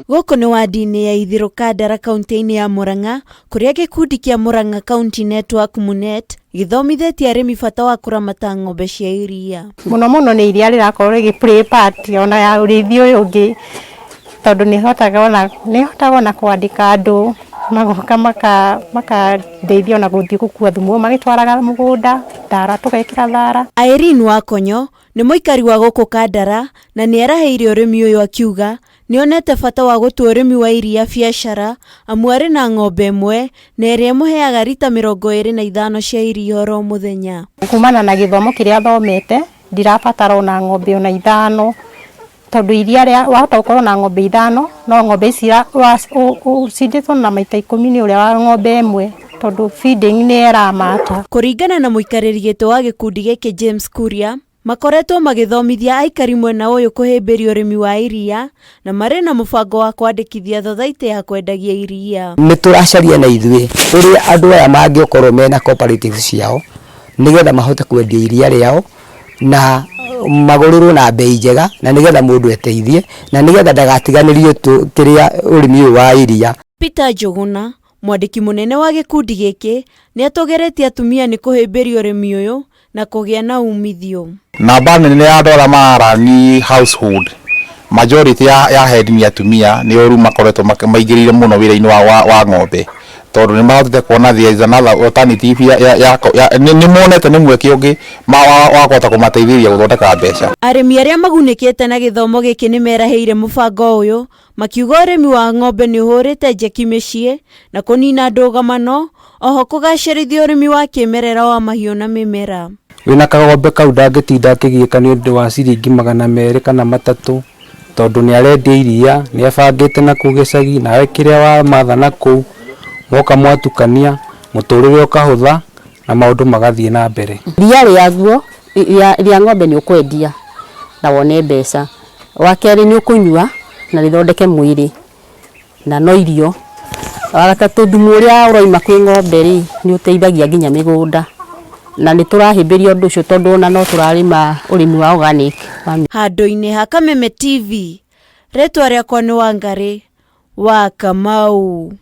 Gũkũ nĩ wadi-inĩ ya Ithirũ Kandara kaunti-inĩ ya Murang'a, kũrĩa gĩkundi kĩa Murang'a County Network MUNET gĩthomithĩtie arĩmi bata wa kũramata ng'ombe cia iria. Mũno nĩ iria rĩrakorwo rĩgĩ-play part ona ya ũrĩithia ũyũ ũngĩ, tondũ nĩhotaga ona kwandĩka andũ magoka makandeithia ona gũthiĩ gũkua thumu magĩtwaraga mũgũnda, thara tũgekĩra thara. Irene Wakonyo nĩ mũikari wa gũkũ Kandara na nĩaraheire ũrĩmi ũyũ akiuga nĩonete bata wa gũtua ũrĩmi wa iria biacara amu arĩ na ng'ombe ĩmwe na ĩrĩa ĩmũheaga rita 25 cia iria oro mũthenya. Kumana na gĩthomo kĩrĩa thomete ndirabatara ona ng'ombe ona 5, tondũ iria rĩa wahota gũkorwo na ng'ombe 5 no ng'ombe ici ũcindĩtwo na maita 10 nĩ ũrĩa wa ng'ombe ĩmwe, tondũ feeding nĩ ĩramata. Kũringana na mũikarĩri gĩtĩ wa gĩkundi gĩkĩ James Kuria, makoretwo magĩthomithia aikari mwena ũyũ kũhĩmbĩria ũrĩmi wa iria na marĩ na mũbango wa kwandĩkithia thothaitĩ ya kwendagia iria. Nĩ tũracaria na ithuĩ ũrĩa andũ aya mangĩkorwo mena cooperative ciao nĩgetha mahote kwendia iria rĩao na magũrĩrwo na bei njega na nĩgetha mũndũ eteithie na nĩgetha ndagatiganĩrio kĩrĩa ũrĩmi ũyũ wa iria. Peter Njuguna, mwandĩki mũnene wa gĩkundi gĩkĩ, nĩatũgeretie atumia nĩ kũhĩmbĩria ũrĩmi ũyũ na kũgĩa na umithio. Namba nene ya andũ arĩa mararani household majority ya head ni atumia nĩ oru makoretwo maingĩrĩire mũno wĩra-inĩ wa ng'ombe, tondũ nĩ mahotete kuona there is another alternative nĩ monete nĩ mweke ũngĩ wa kũhota kũmateithĩrĩria gũthondeka mbeca. Arĩmi arĩa magunĩkĩte na gĩthomo gĩkĩ nĩ merahĩire mũbango ũyũ makiuga ũrĩmi wa ng'ombe nĩ ũhũrĩte njeki mĩciĩ na kũnina ndũgamano, oho kũgacĩrithia ũrĩmi wa kĩmerera wa mahiũ na mĩmera. Wĩna kagombe kau ndangĩtinda akĩgiĩka nĩ ũndũ wa ciringi 200 kana 300, tondũ nĩ arendia iria, nĩ abangĩte na kũu gĩcagi, nawe kĩrĩa wa matha na kũu moka mwatukania mũtũrĩre ũkahũtha na maũndũ magathiĩ na mbere. Iria rĩaguo rĩa ng'ombe nĩ ũkwendia na wone mbeca, wa kerĩ nĩ ũkũnyua na rĩthondeke mwĩrĩ na no irio, wa gatatũ thumu ũrĩa ũroima kwĩ ng'ombe rĩ nĩ ũteithagia nginya mĩgũnda na nĩ tũrahĩmbĩria ũndũ ũcio tondũ ona no tũrarĩma ũrĩmi wa organic. Handũ-inĩ ha Kameme TV, rĩtwa rĩakwa nĩ Wangari wa Kamau.